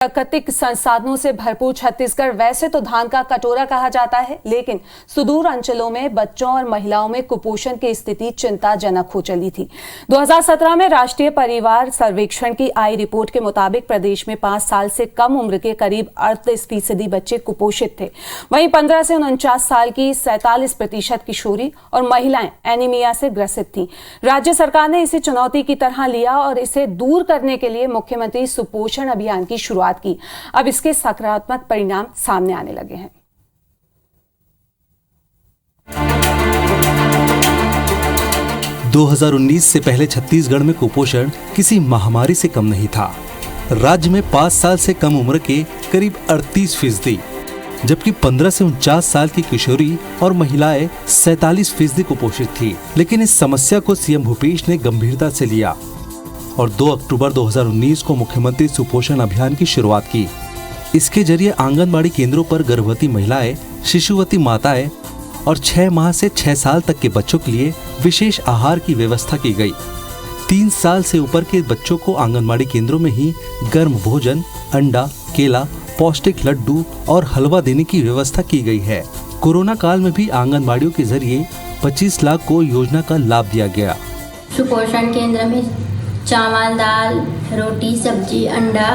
प्राकृतिक संसाधनों से भरपूर छत्तीसगढ़ वैसे तो धान का कटोरा कहा जाता है, लेकिन सुदूर अंचलों में बच्चों और महिलाओं में कुपोषण की स्थिति चिंताजनक हो चली थी। 2017 में राष्ट्रीय परिवार सर्वेक्षण की आई रिपोर्ट के मुताबिक प्रदेश में 5 साल से कम उम्र के करीब 38% बच्चे कुपोषित थे। वहीं 15 से 49 साल की 47% किशोरी और महिलाएं एनीमिया से ग्रसित थीं। राज्य सरकार ने इसे चुनौती की तरह लिया और इसे दूर करने के लिए मुख्यमंत्री सुपोषण अभियान की शुरुआत की। अब इसके सकारात्मक परिणाम सामने आने लगे हैं। – 2019 से पहले छत्तीसगढ़ में कुपोषण किसी महामारी से कम नहीं था। राज्य में 5 साल से कम उम्र के करीब 38%, जबकि 15 से 49 साल की किशोरी और महिलाएं 47% कुपोषित थी। लेकिन इस समस्या को सीएम भूपेश ने गंभीरता से लिया और 2 अक्टूबर 2019 को मुख्यमंत्री सुपोषण अभियान की शुरुआत की। इसके जरिए आंगनबाड़ी केंद्रों पर गर्भवती महिलाएं, शिशुवती माताएं और 6 माह से 6 साल तक के बच्चों के लिए विशेष आहार की व्यवस्था की गई। 3 साल से ऊपर के बच्चों को आंगनबाड़ी केंद्रों में ही गर्म भोजन, अंडा, केला, पौष्टिक लड्डू और हलवा देने की व्यवस्था की गई है। कोरोना काल में भी आंगनबाड़ियों के जरिए 25 लाख को योजना का लाभ दिया गया। सुपोषण केंद्र में चावल, दाल, रोटी, सब्जी, अंडा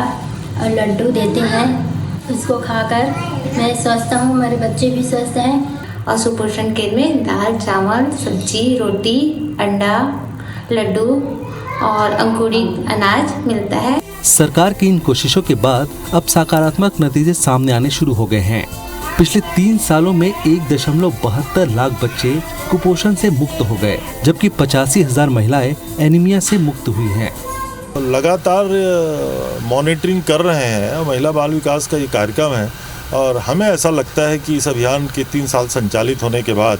और लड्डू देते हैं। इसको खाकर मैं स्वस्थ हूँ, मेरे बच्चे भी स्वस्थ हैं। और सुपोषण केंद्र में दाल, चावल, सब्जी, रोटी, अंडा, लड्डू और अंकुरित अनाज मिलता है। सरकार की इन कोशिशों के बाद अब सकारात्मक नतीजे सामने आने शुरू हो गए हैं। पिछले 3 सालों में 1.72 लाख बच्चे कुपोषण से मुक्त हो गए, जबकि 85,000 महिलाएं एनीमिया से मुक्त हुई हैं। लगातार मॉनिटरिंग कर रहे हैं। महिला बाल विकास का ये कार्यक्रम है और हमें ऐसा लगता है कि इस अभियान के 3 साल संचालित होने के बाद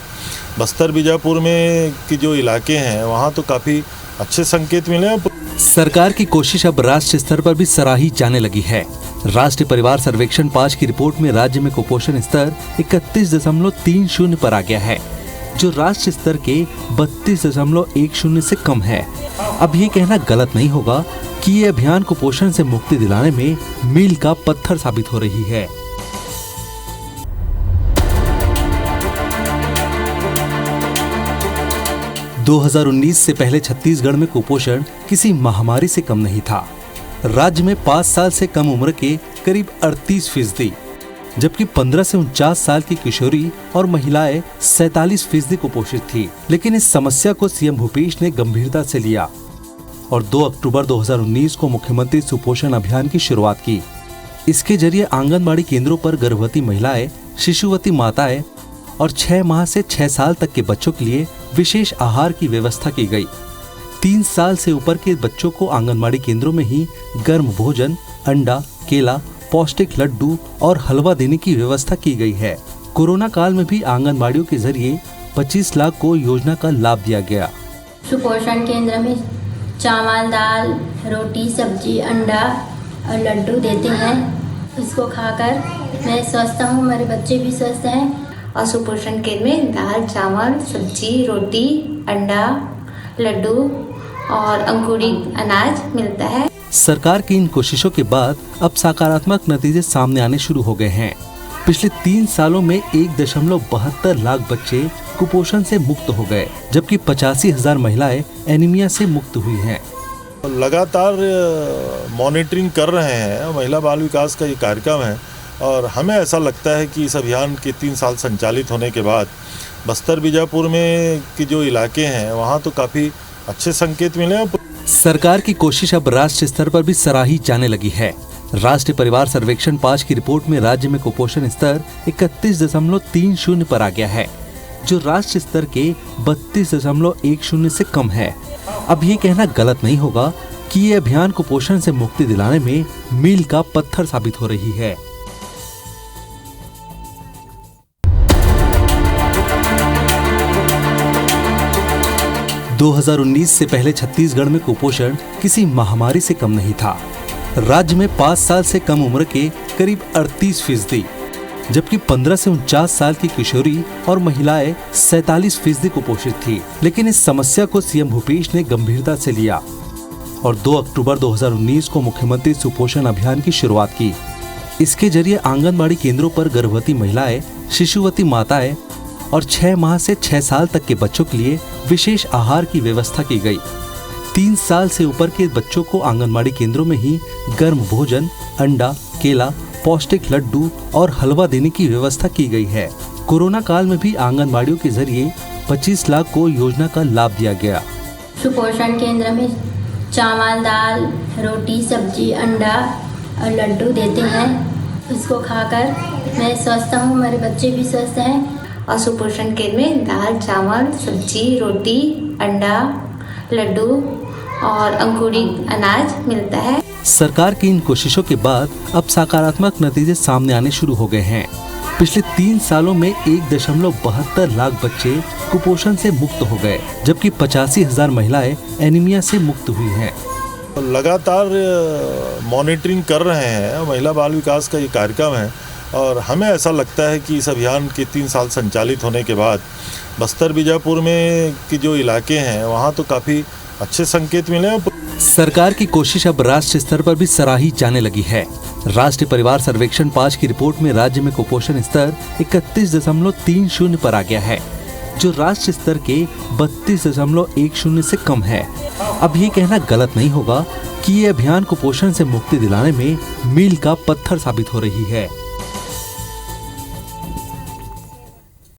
बस्तर बीजापुर में की जो इलाके हैं वहाँ तो काफ़ी अच्छे संकेत मिले हैं। सरकार की कोशिश अब राष्ट्रीय स्तर पर भी सराही जाने लगी है। राष्ट्रीय परिवार सर्वेक्षण 5 की रिपोर्ट में राज्य में कुपोषण स्तर 31.30 पर आ गया है, जो राष्ट्रीय स्तर के 32.10 से कम है। अब ये कहना गलत नहीं होगा कि ये अभियान कुपोषण से मुक्ति दिलाने में मील का पत्थर साबित हो रही है। – 2019 से पहले छत्तीसगढ़ में कुपोषण किसी महामारी से कम नहीं था। राज्य में 5 साल से कम उम्र के करीब 38%, जबकि 15 से 49 साल की किशोरी और महिलाएं 47% कुपोषित थी। लेकिन इस समस्या को सीएम भूपेश ने गंभीरता से लिया और 2 अक्टूबर 2019 को मुख्यमंत्री सुपोषण अभियान की शुरुआत की। इसके जरिए आंगनबाड़ी केंद्रों पर गर्भवती महिलाएं, शिशुवती माताएं और 6 माह से 6 साल तक के बच्चों के लिए विशेष आहार की व्यवस्था की गई। 3 साल से ऊपर के बच्चों को आंगनबाड़ी केंद्रों में ही गर्म भोजन, अंडा, केला, पौष्टिक लड्डू और हलवा देने की व्यवस्था की गई है। कोरोना काल में भी आंगनबाड़ियों के जरिए 25 लाख को योजना का लाभ दिया गया। सुपोषण केंद्र में चावल, दाल, रोटी, सब्जी, अंडा और लड्डू देते हैं। इसको खाकर मैं स्वस्थ हूँ, मेरे बच्चे भी स्वस्थ हैं। और सुपोषण केंद्र में दाल, चावल, सब्जी, रोटी, अंडा, लड्डू और अंकुरित अनाज मिलता है। सरकार की इन कोशिशों के बाद अब सकारात्मक नतीजे सामने आने शुरू हो गए हैं। पिछले 3 सालों में 1.72 लाख बच्चे कुपोषण से मुक्त हो गए, जबकि 85,000 महिलाएं एनीमिया से मुक्त हुई हैं। लगातार मॉनिटरिंग कर रहे हैं। महिला बाल विकास का ये कार्यक्रम है और हमें ऐसा लगता है कि इस अभियान के 3 साल संचालित होने के बाद बस्तर बीजापुर में की जो इलाके हैं वहाँ तो काफ़ी अच्छे संकेत मिले हैं। सरकार की कोशिश अब राष्ट्रीय स्तर पर भी सराही जाने लगी है। राष्ट्रीय परिवार सर्वेक्षण 5 की रिपोर्ट में राज्य में कुपोषण स्तर 31.30 पर आ गया है, जो राष्ट्रीय स्तर के 32.10 से कम है। अब ये कहना गलत नहीं होगा कि ये अभियान कुपोषण से मुक्ति दिलाने में मील का पत्थर साबित हो रही है। – 2019 से पहले छत्तीसगढ़ में कुपोषण किसी महामारी से कम नहीं था। राज्य में 5 साल से कम उम्र के करीब 38%, जबकि 15 से 49 साल की किशोरी और महिलाएं 47% कुपोषित थी। लेकिन इस समस्या को सीएम भूपेश ने गंभीरता से लिया और 2 अक्टूबर 2019 को मुख्यमंत्री सुपोषण अभियान की शुरुआत की। इसके जरिए आंगनबाड़ी केंद्रों पर गर्भवती महिलाएं, शिशुवती माताएं और 6 माह से 6 साल तक के बच्चों के लिए विशेष आहार की व्यवस्था की गई। 3 साल से ऊपर के बच्चों को आंगनबाड़ी केंद्रों में ही गर्म भोजन, अंडा, केला, पौष्टिक लड्डू और हलवा देने की व्यवस्था की गई है। कोरोना काल में भी आंगनबाड़ियों के जरिए 25 लाख को योजना का लाभ दिया गया। सुपोषण केंद्र में चावल, दाल, रोटी, सब्जी, अंडा और लड्डू देते हैं। उसको खाकर मैं स्वस्थ हूँ, मेरे बच्चे भी स्वस्थ हैं। और सुपोषण केंद्र में दाल, चावल, सब्जी, रोटी, अंडा, लड्डू और अंकुरित अनाज मिलता है। सरकार की इन कोशिशों के बाद अब सकारात्मक नतीजे सामने आने शुरू हो गए हैं। पिछले 3 सालों में 1.72 लाख बच्चे कुपोषण से मुक्त हो गए, जबकि 85,000 महिलाएं एनीमिया से मुक्त हुई हैं। लगातार मॉनिटरिंग कर रहे हैं। महिला बाल विकास का ये कार्यक्रम है और हमें ऐसा लगता है कि इस अभियान के 3 साल संचालित होने के बाद बस्तर बीजापुर में की जो इलाके हैं वहाँ तो काफ़ी अच्छे संकेत मिले हैं। सरकार की कोशिश अब राष्ट्रीय स्तर पर भी सराही जाने लगी है। राष्ट्रीय परिवार सर्वेक्षण 5 की रिपोर्ट में राज्य में कुपोषण स्तर 31.30 पर आ गया है, जो राष्ट्रीय स्तर के 32.10 से कम है। अब ये कहना गलत नहीं होगा कि ये अभियान कुपोषण से मुक्ति दिलाने में मील का पत्थर साबित हो रही है।